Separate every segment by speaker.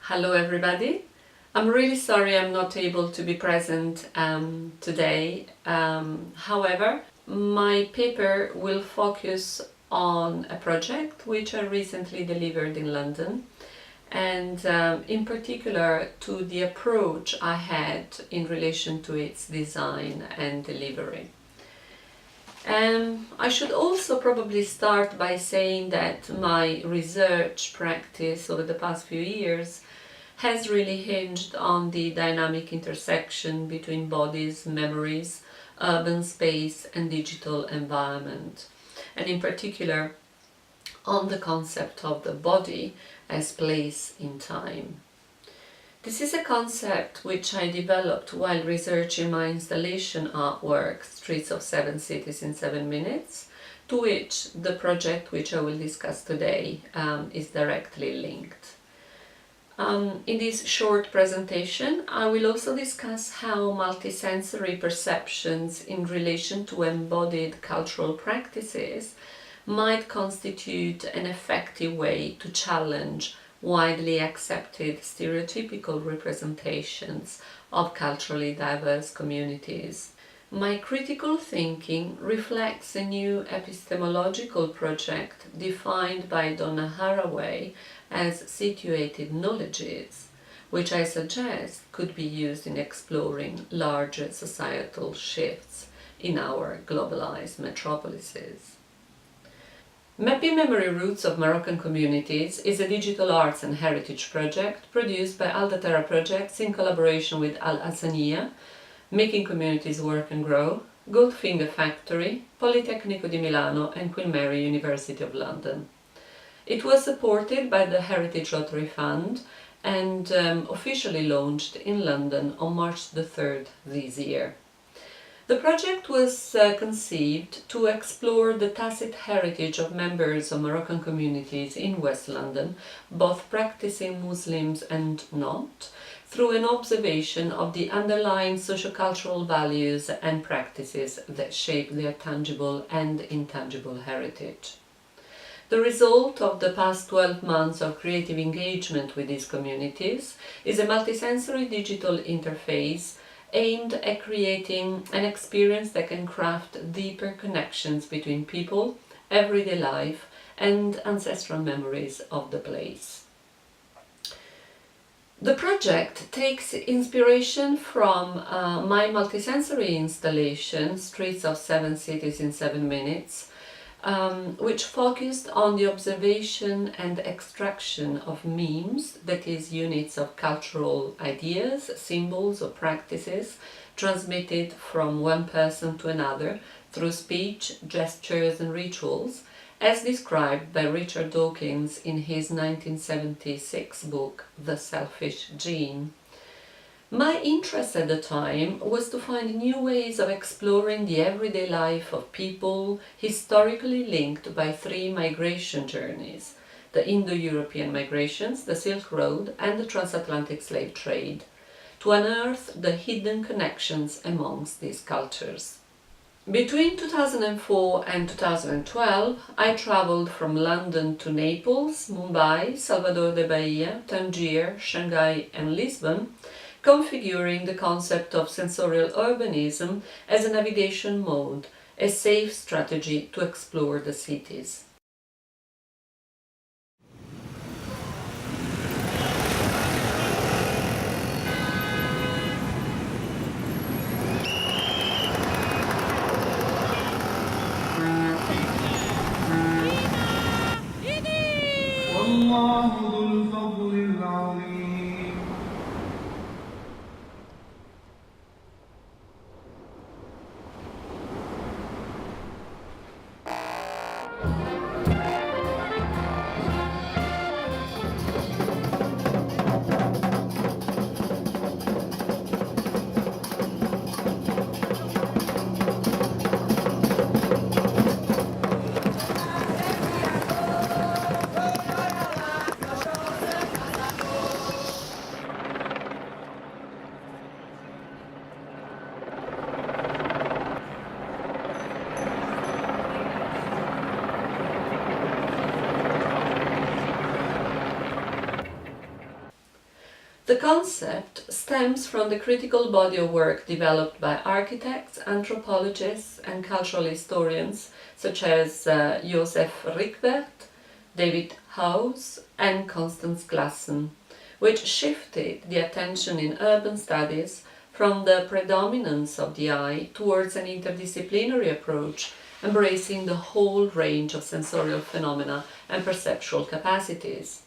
Speaker 1: Hello everybody. I'm really sorry I'm not able to be present today. However, my paper will focus on a project which I recently delivered in London, and in particular to the approach I had in relation to its design and delivery. I should also probably start by saying that my research practice over the past few years has really hinged on the dynamic intersection between bodies, memories, urban space and digital environment, and in particular on the concept of the body as place in time. This is a concept which I developed while researching my installation artwork, Streets of 7 Cities in 7 Minutes, to which the project which I will discuss today is directly linked. In this short presentation, I will also discuss how multisensory perceptions in relation to embodied cultural practices might constitute an effective way to challenge widely accepted stereotypical representations of culturally diverse communities. My critical thinking reflects a new epistemological project defined by Donna Haraway as situated knowledges, which I suggest could be used in exploring larger societal shifts in our globalized metropolises. Mapping Memory Roots of Moroccan Communities is a digital arts and heritage project produced by Aldaterra Projects in collaboration with Al Hassaniya, Making Communities Work and Grow, Goldfinger Factory, Politecnico di Milano and Queen Mary University of London. It was supported by the Heritage Lottery Fund and officially launched in London on March the 3rd this year. The project was conceived to explore the tacit heritage of members of Moroccan communities in West London, both practicing Muslims and not, through an observation of the underlying sociocultural values and practices that shape their tangible and intangible heritage. The result of the past 12 months of creative engagement with these communities is a multisensory digital interface aimed at creating an experience that can craft deeper connections between people, everyday life, and ancestral memories of the place. The project takes inspiration from my multisensory installation, Streets of 7 Cities in 7 Minutes, which focused on the observation and extraction of memes, that is, units of cultural ideas, symbols or practices transmitted from one person to another through speech, gestures and rituals, as described by Richard Dawkins in his 1976 book The Selfish Gene. My interest at the time was to find new ways of exploring the everyday life of people historically linked by 3 migration journeys: the Indo-European migrations, the Silk Road and the transatlantic slave trade, to unearth the hidden connections amongst these cultures. Between 2004 and 2012, I traveled from London to Naples, Mumbai, Salvador de Bahia, Tangier, Shanghai and Lisbon, configuring the concept of sensorial urbanism as a navigation mode, a safe strategy to explore the cities. The concept stems from the critical body of work developed by architects, anthropologists and cultural historians such as Josef Rickwert, David Howes and Constance Glassen, which shifted the attention in urban studies from the predominance of the eye towards an interdisciplinary approach embracing the whole range of sensorial phenomena and perceptual capacities.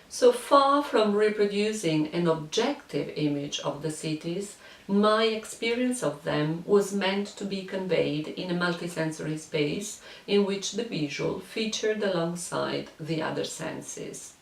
Speaker 1: So far from reproducing an objective image of the cities, my experience of them was meant to be conveyed in a multisensory space in which the visual featured alongside the other senses.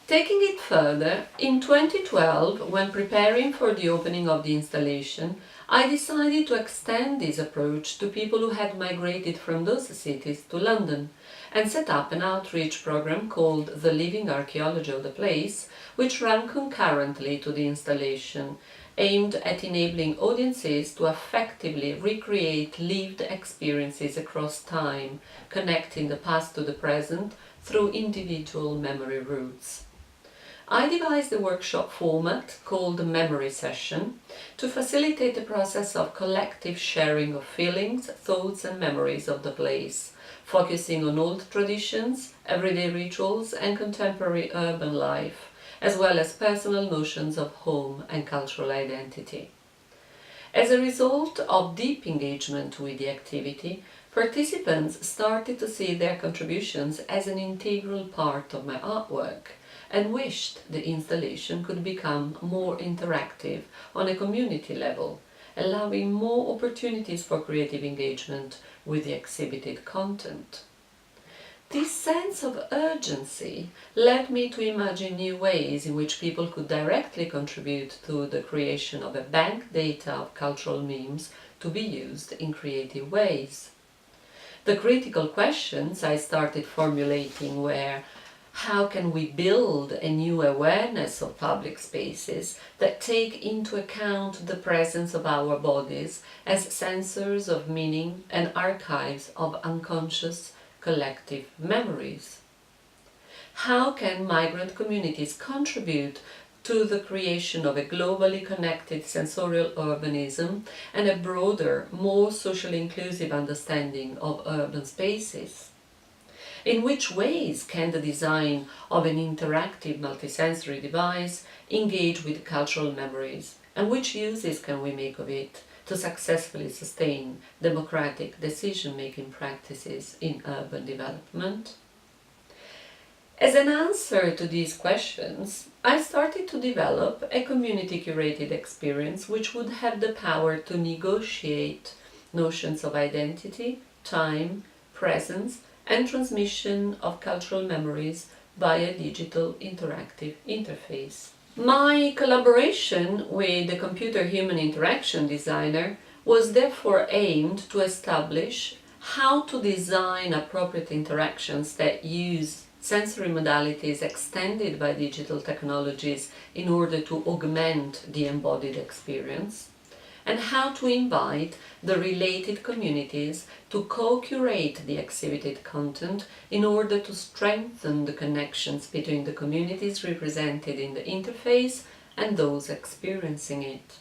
Speaker 1: Taking it further, in 2012, when preparing for the opening of the installation, I decided to extend this approach to people who had migrated from those cities to London and set up an outreach program called The Living Archaeology of the Place, which ran concurrently to the installation, aimed at enabling audiences to effectively recreate lived experiences across time, connecting the past to the present through individual memory routes. I devised a workshop format called the Memory Session to facilitate the process of collective sharing of feelings, thoughts and memories of the place, focusing on old traditions, everyday rituals and contemporary urban life, as well as personal notions of home and cultural identity. As a result of deep engagement with the activity, participants started to see their contributions as an integral part of my artwork and wished the installation could become more interactive on a community level, allowing more opportunities for creative engagement with the exhibited content. This sense of urgency led me to imagine new ways in which people could directly contribute to the creation of a bank data of cultural memes to be used in creative ways. The critical questions I started formulating were: how can we build a new awareness of public spaces that take into account the presence of our bodies as sensors of meaning and archives of unconscious collective memories? How can migrant communities contribute to the creation of a globally connected sensorial urbanism and a broader, more socially inclusive understanding of urban spaces? In which ways can the design of an interactive multisensory device engage with cultural memories, and which uses can we make of it to successfully sustain democratic decision-making practices in urban development? As an answer to these questions, I started to develop a community-curated experience which would have the power to negotiate notions of identity, time, presence, and transmission of cultural memories via digital interactive interface. My collaboration with the computer-human interaction designer was therefore aimed to establish how to design appropriate interactions that use sensory modalities extended by digital technologies in order to augment the embodied experience, and how to invite the related communities to co-curate the exhibited content in order to strengthen the connections between the communities represented in the interface and those experiencing it.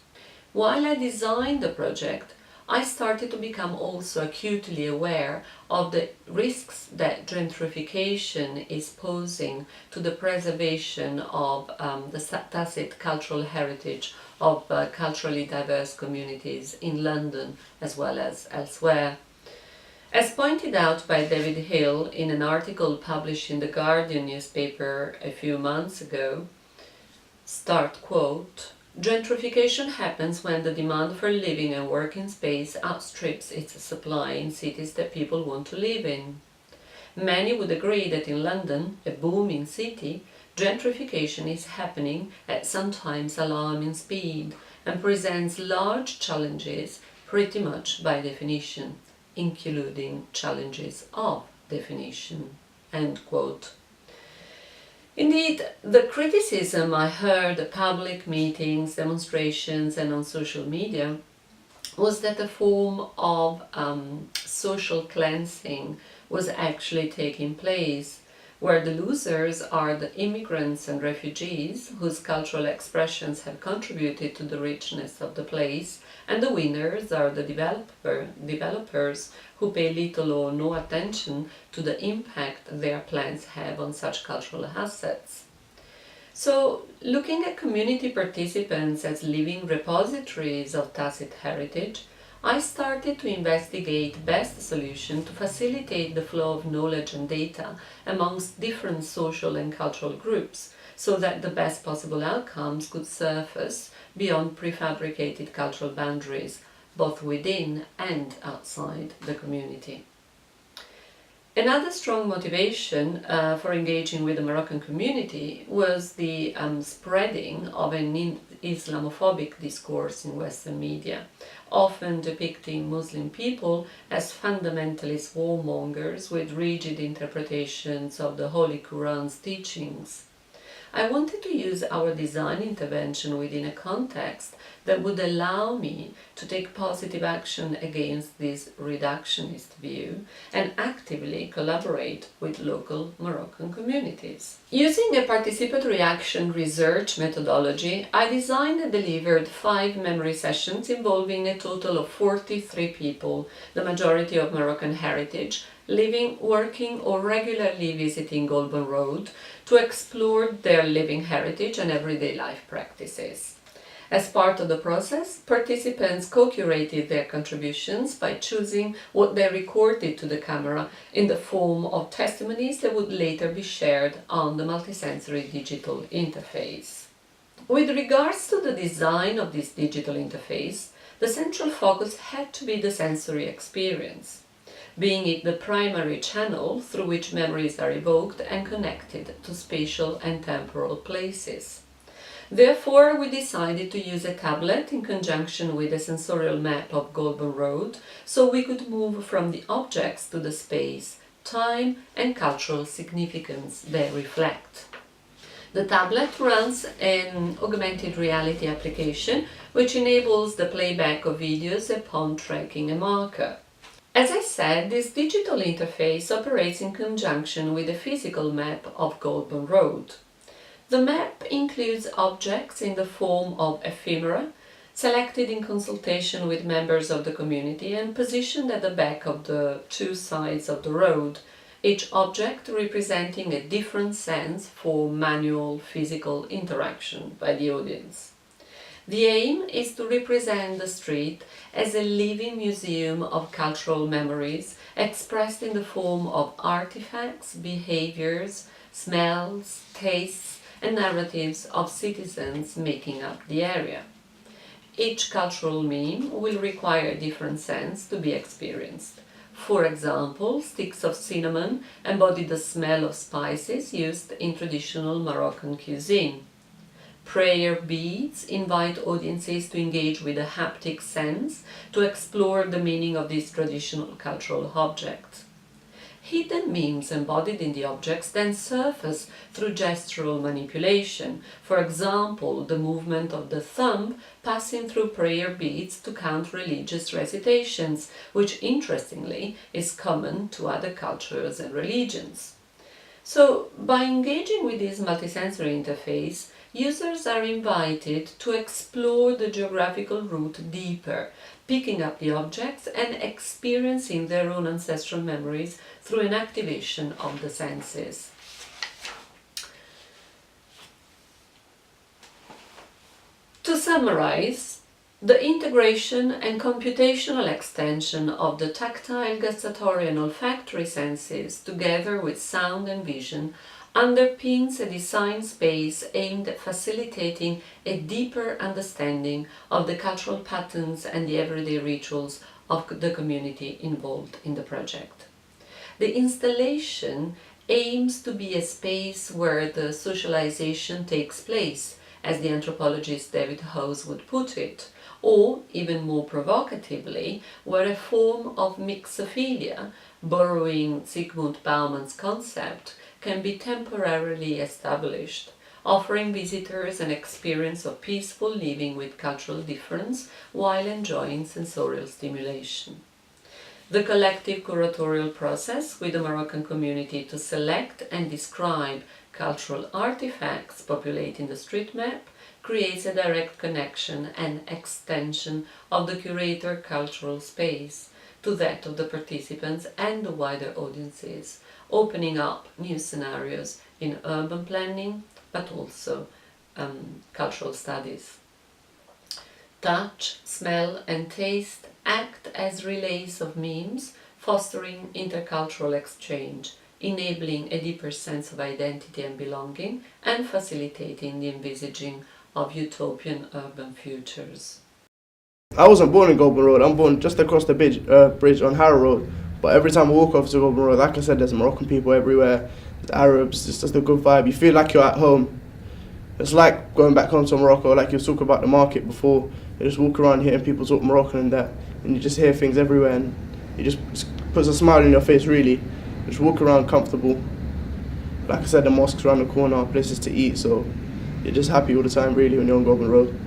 Speaker 1: While I designed the project, I started to become also acutely aware of the risks that gentrification is posing to the preservation of the tacit cultural heritage of culturally diverse communities in London as well as elsewhere. As pointed out by David Hill in an article published in the Guardian newspaper a few months ago, start quote, "Gentrification happens when the demand for living and working space outstrips its supply in cities that people want to live in. Many would agree that in London, a booming city, gentrification is happening at sometimes alarming speed and presents large challenges pretty much by definition, including challenges of definition." End quote. Indeed, the criticism I heard at public meetings, demonstrations and on social media was that a form of social cleansing was actually taking place, where the losers are the immigrants and refugees whose cultural expressions have contributed to the richness of the place, and the winners are the developers who pay little or no attention to the impact their plans have on such cultural assets. So, looking at community participants as living repositories of tacit heritage, I started to investigate best solutions to facilitate the flow of knowledge and data amongst different social and cultural groups, so that the best possible outcomes could surface beyond prefabricated cultural boundaries, both within and outside the community. Another strong motivation for engaging with the Moroccan community was the spreading of an Islamophobic discourse in Western media, often depicting Muslim people as fundamentalist warmongers with rigid interpretations of the Holy Quran's teachings. I wanted to use our design intervention within a context that would allow me to take positive action against this reductionist view and actively collaborate with local Moroccan communities. Using a participatory action research methodology, I designed and delivered 5 memory sessions involving a total of 43 people, the majority of Moroccan heritage, living, working or regularly visiting Golden Road to explore their living heritage and everyday life practices. As part of the process, participants co-curated their contributions by choosing what they recorded to the camera in the form of testimonies that would later be shared on the multisensory digital interface. With regards to the design of this digital interface, the central focus had to be the sensory experience, being it the primary channel through which memories are evoked and connected to spatial and temporal places. Therefore, we decided to use a tablet in conjunction with a sensorial map of Golden Road, so we could move from the objects to the space, time and cultural significance they reflect. The tablet runs an augmented reality application which enables the playback of videos upon tracking a marker. As I said, this digital interface operates in conjunction with a physical map of Golden Road. The map includes objects in the form of ephemera, selected in consultation with members of the community and positioned at the back of the 2 sides of the road, each object representing a different sense for manual physical interaction by the audience. The aim is to represent the street as a living museum of cultural memories expressed in the form of artifacts, behaviors, smells, tastes, and narratives of citizens making up the area. Each cultural meme will require a different sense to be experienced. For example, sticks of cinnamon embody the smell of spices used in traditional Moroccan cuisine. Prayer beads invite audiences to engage with a haptic sense to explore the meaning of these traditional cultural objects. Hidden memes embodied in the objects then surface through gestural manipulation, for example, the movement of the thumb passing through prayer beads to count religious recitations, which interestingly is common to other cultures and religions. So, by engaging with this multisensory interface, users are invited to explore the geographical route deeper, picking up the objects and experiencing their own ancestral memories through an activation of the senses. To summarize, the integration and computational extension of the tactile, gustatory and olfactory senses, together with sound and vision, underpins a design space aimed at facilitating a deeper understanding of the cultural patterns and the everyday rituals of the community involved in the project. The installation aims to be a space where the socialization takes place, as the anthropologist David Hose would put it, or, even more provocatively, where a form of mixophilia, borrowing Zygmunt Bauman's concept, can be temporarily established, offering visitors an experience of peaceful living with cultural difference while enjoying sensorial stimulation. The collective curatorial process with the Moroccan community to select and describe cultural artifacts populating the street map creates a direct connection and extension of the curator cultural space to that of the participants and the wider audiences, opening up new scenarios in urban planning, but also cultural studies. Touch, smell and taste act as relays of memes, fostering intercultural exchange, enabling a deeper sense of identity and belonging, and facilitating the envisaging of utopian urban futures.
Speaker 2: I wasn't born in Goulburn Road, I'm born just across the bridge on Harrow Road. But every time I walk over to Goulburn Road, like I said, there's Moroccan people everywhere, there's Arabs, it's just a good vibe. You feel like you're at home. It's like going back home to Morocco, like you were talking about the market before. You just walk around here and people talk Moroccan and that, and you just hear things everywhere, and it just puts a smile on your face, really. Just walk around comfortable. Like I said, the mosques around the corner, places to eat, so you're just happy all the time, really, when you're on Goulburn Road.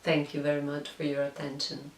Speaker 1: Thank you very much for your attention.